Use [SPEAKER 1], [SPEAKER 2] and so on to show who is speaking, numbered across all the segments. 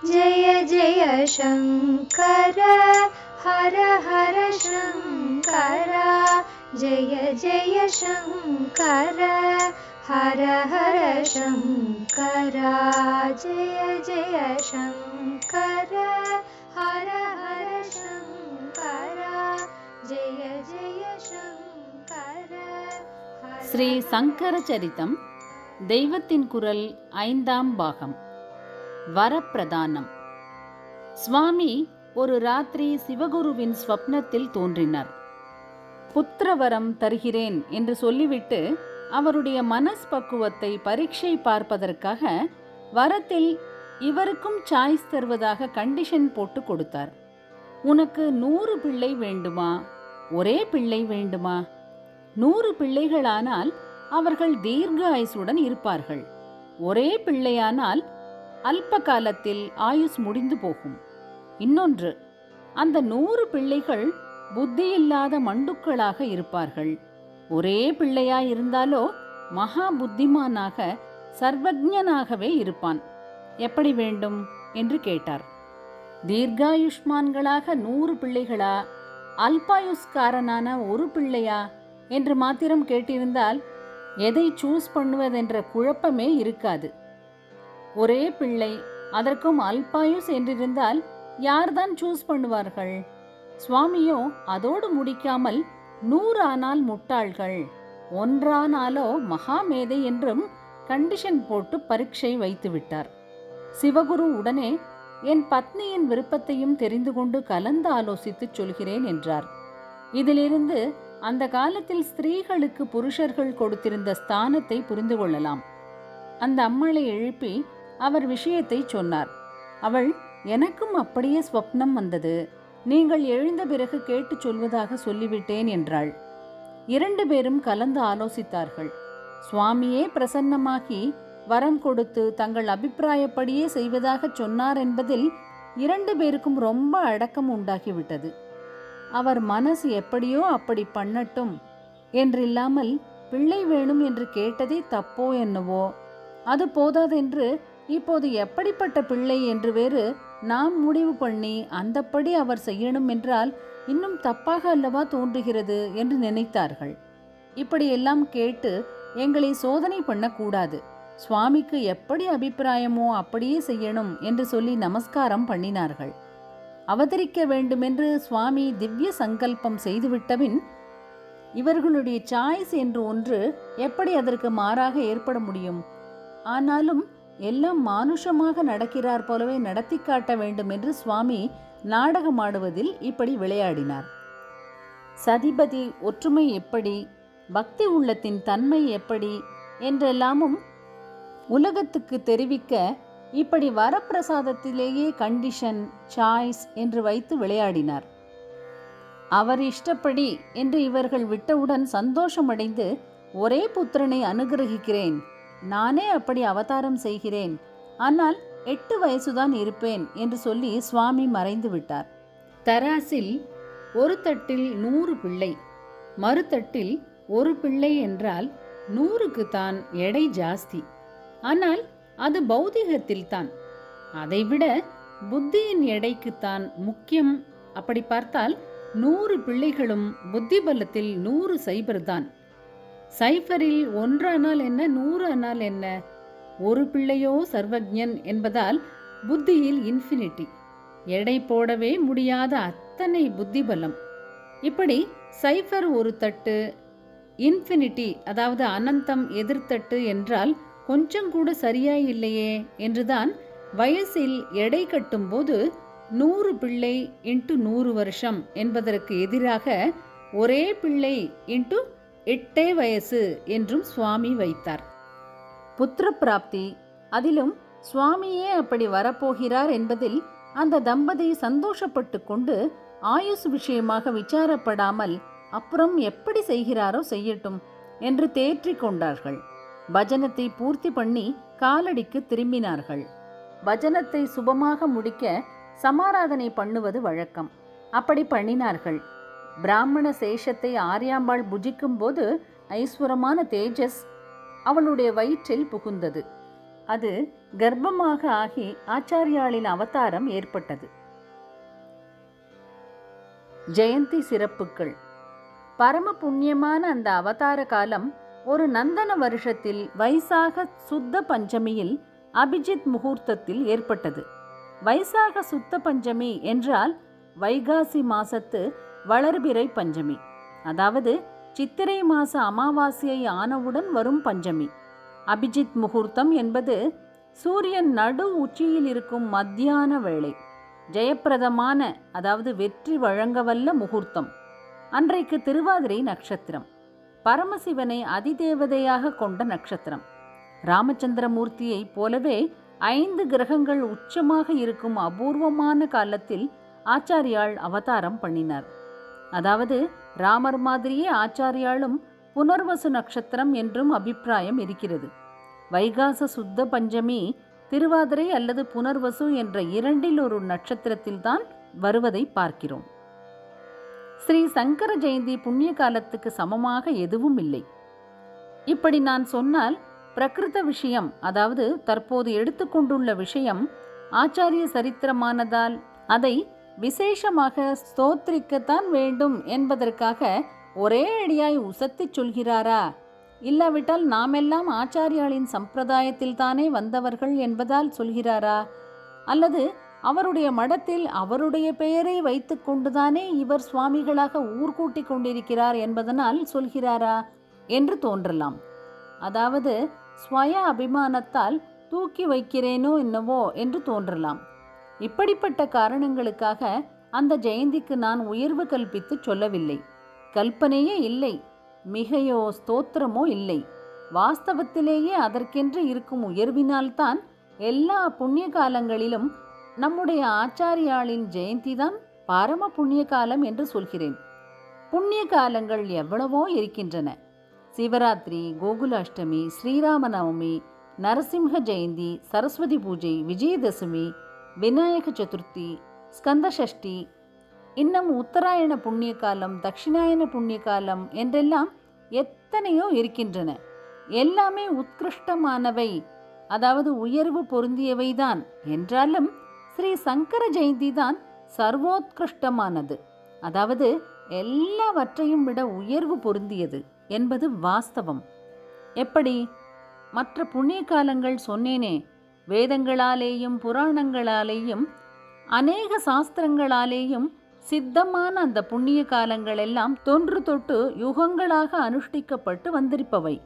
[SPEAKER 1] जय जय शङ्कर हर हर शङ्कर जय जय शङ्कर हर हर शङ्कर जय जय शङ्कर हर हर शङ्कर जय जय शङ्कर
[SPEAKER 2] ஸ்ரீ சங்கர சரிதம் தெய்வத்தின் குரல் 5ஆம் பாகம். வரப்பிரதானம். சுவாமி ஒரு ராத்திரி சிவகுருவின் ஸ்வப்னத்தில் தோன்றினார். புத்திரவரம் தருகிறேன் என்று சொல்லிவிட்டு அவருடைய மனஸ்பக்குவத்தை பரீட்சை பார்ப்பதற்காக வரத்தில் இவருக்கும் சாய்ஸ் தருவதாக கண்டிஷன் போட்டு கொடுத்தார். உனக்கு 100 பிள்ளை வேண்டுமா, ஒரே பிள்ளை வேண்டுமா? 100 பிள்ளைகளானால் அவர்கள் தீர்க்க ஆயுசுடன் இருப்பார்கள். ஒரே பிள்ளையானால் அல்ப காலத்தில் ஆயுஸ் முடிந்து போகும். இன்னொன்று, அந்த 100 பிள்ளைகள் புத்தியில்லாத மண்டுக்களாக இருப்பார்கள். ஒரே பிள்ளையாய் இருந்தாலோ மகா புத்திமானாக சர்வஜனாகவே இருப்பான். எப்படி வேண்டும் என்று கேட்டார். தீர்காயுஷ்மான்களாக 100 பிள்ளைகளா, அல்பாயுஷ்காரனான ஒரு பிள்ளையா என்று மாத்திரம் கேட்டிருந்தால் எதை சூஸ் பண்ணுவதென்ற குழப்பமே இருக்காது. ஒரே பிள்ளை, அதற்கும் அல்பாயுஸ் என்றிருந்தால் யார்தான் சூஸ் பண்ணுவார்கள்? சுவாமியோ அதோடு முடிக்காமல் 100 ஆனால் முட்டாள்கள், 1 ஆனாலோ மகாமேதை என்றும் கண்டிஷன் போட்டு பரீட்சை வைத்து விட்டார். சிவகுரு உடனே என் பத்னியின் விருப்பத்தையும் தெரிந்து கொண்டு கலந்து ஆலோசித்து சொல்கிறேன் என்றார். இதிலிருந்து அந்த காலத்தில் ஸ்திரீகளுக்கு புருஷர்கள் கொடுத்திருந்த ஸ்தானத்தை புரிந்து கொள்ளலாம். அந்த அம்மாளை எழுப்பி அவர் விஷயத்தை சொன்னார். அவள், எனக்கும் அப்படியே ஸ்வப்னம் வந்தது, நீங்கள் எழுந்த பிறகு கேட்டு சொல்வதாக சொல்லிவிட்டேன் என்றாள். 2 பேரும் கலந்து ஆலோசித்தார்கள். சுவாமியே பிரசன்னமாகி வரம் கொடுத்து தங்கள் அபிப்பிராயப்படியே செய்வதாக சொன்னார் என்பதில் 2 பேருக்கும் ரொம்ப அடக்கம் உண்டாகிவிட்டது. அவர் மனசு எப்படியோ அப்படி பண்ணட்டும் என்றில்லாமல் பிள்ளை வேணும் என்று கேட்டதே தப்போ என்னவோ, அது போதாதென்று இப்போது எப்படிப்பட்ட பிள்ளை என்று வேறு நாம் முடிவு பண்ணி அந்தப்படி அவர் செய்யணும் என்றால் இன்னும் தப்பாக அல்லவா தோன்றுகிறது என்று நினைத்தார்கள். இப்படியெல்லாம் கேட்டு எங்களை சோதனை பண்ணக்கூடாது, சுவாமிக்கு எப்படி அபிப்பிராயமோ அப்படியே செய்யணும் என்று சொல்லி நமஸ்காரம் பண்ணினார்கள். அவதரிக்க வேண்டுமென்று சுவாமி திவ்ய சங்கல்பம் செய்துவிட்டபின் இவர்களுடைய சாய்ஸ் என்று ஒன்று எப்படி அதற்கு மாறாக ஏற்பட முடியும்? ஆனாலும் எல்லாம் மானுஷமாக நடக்கிறார் போலவே நடத்தி காட்ட வேண்டும் என்று சுவாமி நாடகமாடுவதில் இப்படி விளையாடினார். சதிபதி ஒற்றுமை எப்படி, பக்தி உள்ளத்தின் தன்மை எப்படி என்றெல்லாமும் உலகத்துக்கு தெரிவிக்க இப்படி வரப்பிரசாதத்திலேயே கண்டிஷன், சாய்ஸ் என்று வைத்து விளையாடினார். அவர் இஷ்டப்படி என்று இவர்கள் விட்டவுடன் சந்தோஷமடைந்து, ஒரே புத்திரனை அனுகிரகிக்கிறேன், நானே அப்படி அவதாரம் செய்கிறேன், ஆனால் 8 வயசுதான் இருப்பேன் என்று சொல்லி சுவாமி மறைந்து விட்டார். தராசில் ஒரு தட்டில் 100 பிள்ளை, மறுதட்டில் ஒரு பிள்ளை என்றால் 100க்கு தான் எடை ஜாஸ்தி. ஆனால் அது பௌதிகத்தில் தான், அதைவிட புத்தியின் எடைக்குத்தான் முக்கியம். அப்படி பார்த்தால் 100 பிள்ளைகளும் புத்தி பலத்தில் 100 சைபர் தான். சைபரில் 1 ஆனால் என்ன, 100 ஆனால் என்ன? ஒரு பிள்ளையோ சர்வஜன் என்பதால் புத்தியில் இன்ஃபினிட்டி, எடை போடவே முடியாத அத்தனை புத்தி பலம். இப்படி சைபர் ஒரு தட்டு, இன்ஃபினிட்டி அதாவது அனந்தம் எதிர்த்தட்டு என்றால் கொஞ்சம் கூட சரியாய் இல்லையே என்றுதான் வயசில் எடை கட்டும்போது 100 பிள்ளை இன்ட்டு 100 வருஷம் என்பதற்கு எதிராக ஒரே பிள்ளை இன்ட்டு 8 வயசு என்றும் சுவாமி வைத்தார். புத்திர பிராப்தி, அதிலும் சுவாமியே அப்படி வரப்போகிறார் என்பதில் அந்த தம்பதி சந்தோஷப்பட்டு கொண்டு ஆயுசு விஷயமாக விசாரப்படாமல் அப்புறம் எப்படி செய்கிறாரோ செய்யட்டும் என்று தேற்றிக் கொண்டார்கள். பஜனத்தை பூர்த்தி பண்ணி காலடிக்கு திரும்பினார்கள். பஜனத்தை சுபமாக முடிக்க சமாராதனை பண்ணுவது வழக்கம். அப்படி பண்ணினார்கள். பிராமண சேஷத்தை ஆரியாம்பாள் புஜிக்கும் போது ஐஸ்வரமான தேஜஸ் அவளுடைய வயிற்றில் புகுந்தது. அது கர்ப்பமாக ஆகி ஆச்சாரியாளின் அவதாரம் ஏற்பட்டது. ஜெயந்தி சிறப்புகள். பரம புண்ணியமான அந்த அவதார காலம் ஒரு நந்தன வருஷத்தில் வைசாக சுத்த பஞ்சமியில் அபிஜித் முகூர்த்தத்தில் ஏற்பட்டது. வைசாக சுத்த பஞ்சமி என்றால் வைகாசி மாசத்து வளர்பிறை பஞ்சமி, அதாவது சித்திரை மாச அமாவாசையை ஆனவுடன் வரும் பஞ்சமி. அபிஜித் முகூர்த்தம் என்பது சூரியன் நடு உச்சியில் இருக்கும் மத்தியான வேளை, ஜெயப்பிரதமான அதாவது வெற்றி வழங்கவல்ல முகூர்த்தம். அன்றைக்கு திருவாதிரை நட்சத்திரம், பரமசிவனை அதிதேவதையாக கொண்ட நட்சத்திரம். ராமச்சந்திரமூர்த்தியைப் போலவே 5 கிரகங்கள் உச்சமாக இருக்கும் அபூர்வமான காலத்தில் ஆச்சாரியாள் அவதாரம் பண்ணினார். அதாவது ராமர் மாதிரியே ஆச்சாரியாளும் புனர்வசு நட்சத்திரம் என்றும் அபிப்பிராயம் இருக்கிறது. வைகாச சுத்த பஞ்சமி திருவாதிரை அல்லது புனர்வசு என்ற 2இல் ஒரு நட்சத்திரத்தில்தான் வருவதை பார்க்கிறோம். ஸ்ரீ சங்கர ஜெயந்தி புண்ணிய காலத்துக்கு சமமாக எதுவும் இல்லை. இப்படி நான் சொன்னால் பிரகிருத விஷயம், அதாவது தற்போது எடுத்துக்கொண்டுள்ள விஷயம் ஆச்சாரிய சரித்திரமானதால் அதை விசேஷமாக ஸ்தோத்திரிக்கத்தான் வேண்டும் என்பதற்காக ஒரே அடியாய் உசத்தி சொல்கிறாரா? இல்லாவிட்டால் நாமெல்லாம் ஆச்சாரியாளின் சம்பிரதாயத்தில் தானே வந்தவர்கள் என்பதால் சொல்கிறாரா? அல்லது அவருடைய மடத்தில் அவருடைய பெயரை வைத்து கொண்டுதானே இவர் சுவாமிகளாக ஊர்கூட்டி கொண்டிருக்கிறார் என்பதனால் சொல்கிறாரா என்று தோன்றலாம். அதாவது ஸ்வய அபிமானத்தால் தூக்கி வைக்கிறேனோ என்னவோ என்று தோன்றலாம். இப்படிப்பட்ட காரணங்களுக்காக அந்த ஜெயந்திக்கு நான் உயர்வு கல்பித்து சொல்லவில்லை. கல்பனையே இல்லை, மிகையோ ஸ்தோத்திரமோ இல்லை. வாஸ்தவத்திலேயே அதற்கென்று இருக்கும் உயர்வினால்தான் எல்லா புண்ணிய காலங்களிலும் நம்முடைய ஆச்சாரியாளின் ஜெயந்தி தான் பரம புண்ணிய காலம் என்று சொல்கிறேன். புண்ணிய காலங்கள் எவ்வளவோ இருக்கின்றன. சிவராத்திரி, கோகுலாஷ்டமி, ஸ்ரீராம நவமி, நரசிம்ஹ ஜெயந்தி, சரஸ்வதி பூஜை, விஜயதசமி, விநாயக சதுர்த்தி, ஸ்கந்த சஷ்டி, இன்னும் உத்தராயண புண்ணிய காலம், தட்சிணாயன புண்ணிய காலம் என்றெல்லாம் எத்தனையோ இருக்கின்றன. எல்லாமே உத்கிருஷ்டமானவை, அதாவது உயர்வு பொருந்தியவைதான். என்றாலும் ஸ்ரீ சங்கர ஜெயந்தி தான் சர்வோத்கிருஷ்டமானது, அதாவது எல்லாவற்றையும் விட உயர்வு பொருந்தியது என்பது வாஸ்தவம். எப்படி? மற்ற புண்ணிய காலங்கள் சொன்னேனே, வேதங்களாலேயும் புராணங்களாலேயும் அநேக சாஸ்திரங்களாலேயும் சித்தமான அந்த புண்ணிய காலங்கள் எல்லாம் தொன்று தொட்டு யுகங்களாக அனுஷ்டிக்கப்பட்டு வந்திருப்பவை.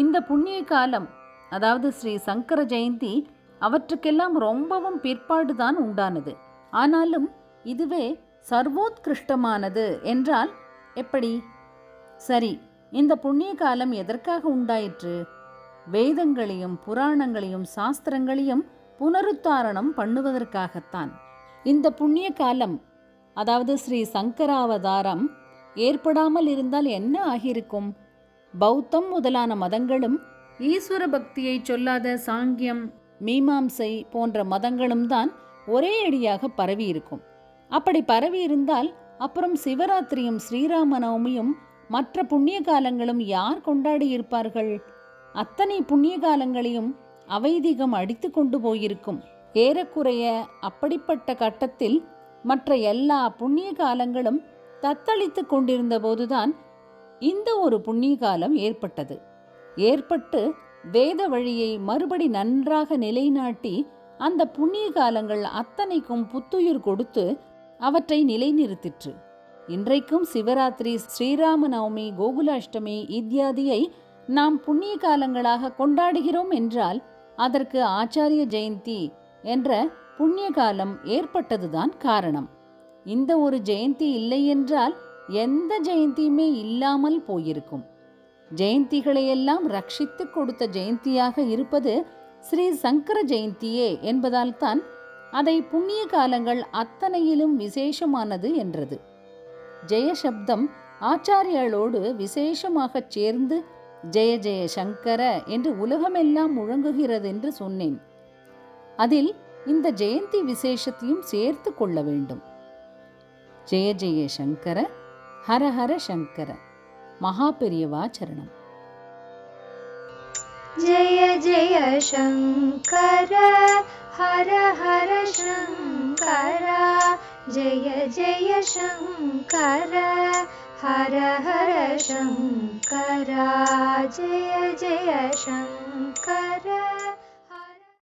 [SPEAKER 2] இந்த புண்ணிய காலம், அதாவது ஸ்ரீ சங்கர ஜெயந்தி, அவற்றுக்கெல்லாம் ரொம்பவும் பிற்பாடுதான் உண்டானது. ஆனாலும் இதுவே சர்வோத்கிருஷ்டமானது என்றால் எப்படி? சரி, இந்த புண்ணிய காலம் எதற்காக உண்டாயிற்று? வேதங்களையும் புராணங்களையும் சாஸ்திரங்களையும் புனருத்தாரணம் பண்ணுவதற்காகத்தான். இந்த புண்ணிய காலம், அதாவது ஸ்ரீ சங்கராவதாரம் ஏற்படாமல் இருந்தால் என்ன ஆகியிருக்கும்? பௌத்தம் முதலான மதங்களும் ஈஸ்வர பக்தியை சொல்லாத சாங்கியம், மீமாம்சை போன்ற மதங்களும் தான் ஒரே அடியாக பரவி இருக்கும். அப்படி பரவி இருந்தால் அப்புறம் சிவராத்திரியும் ஸ்ரீராம நவமியும் மற்ற புண்ணிய காலங்களும் யார் கொண்டாடி இருப்பார்கள்? அத்தனை புண்ணிய காலங்களையும் அவைதிகம் அடித்து கொண்டு போயிருக்கும். ஏறக்குறைய அப்படிப்பட்ட கட்டத்தில் மற்ற எல்லா புண்ணிய காலங்களும் தத்தளித்து கொண்டிருந்த போதுதான் இந்த ஒரு புண்ணிய காலம் ஏற்பட்டது. ஏற்பட்டு வேத வழியை மறுபடி நன்றாக நிலைநாட்டி அந்த புண்ணிய காலங்கள் அத்தனைக்கும் புத்துயிர் கொடுத்து அவற்றை நிலைநிறுத்திற்று. இன்றைக்கும் சிவராத்திரி, ஸ்ரீராம நவமி, கோகுலாஷ்டமி இத்தியாதியை நாம் புண்ணிய காலங்களாக கொண்டாடுகிறோம் என்றால் அதற்கு ஆச்சாரிய ஜெயந்தி என்ற புண்ணிய காலம் ஏற்பட்டதுதான் காரணம். இந்த ஒரு ஜெயந்தி இல்லை என்றால் எந்த ஜெயந்தியுமே இல்லாமல் போயிருக்கும். ஜெயந்திகளையெல்லாம் ரட்சித்து கொடுத்த ஜெயந்தியாக இருப்பது ஸ்ரீ சங்கர ஜெயந்தியே என்பதால் தான் அதை புண்ணிய காலங்கள் அத்தனையிலும் விசேஷமானது என்றது. ஜெய சப்தம் ஆச்சாரியாளோடு விசேஷமாகச் சேர்ந்து ஜெய ஜெய சங்கர என்று உலகமெல்லாம் முழங்குகிறது என்று சொன்னேன். அதில் இந்த ஜெயந்தி விசேஷத்தையும் சேர்த்து கொள்ள வேண்டும். ஜெய ஜெய சங்கர, ஹர ஹர சங்கர. மகா பெரியவா சரணம்.
[SPEAKER 1] जय जय शङ्कर हर हर शङ्कर जय जय शङ्कर हर हर शङ्कर जय जय शङ्कर।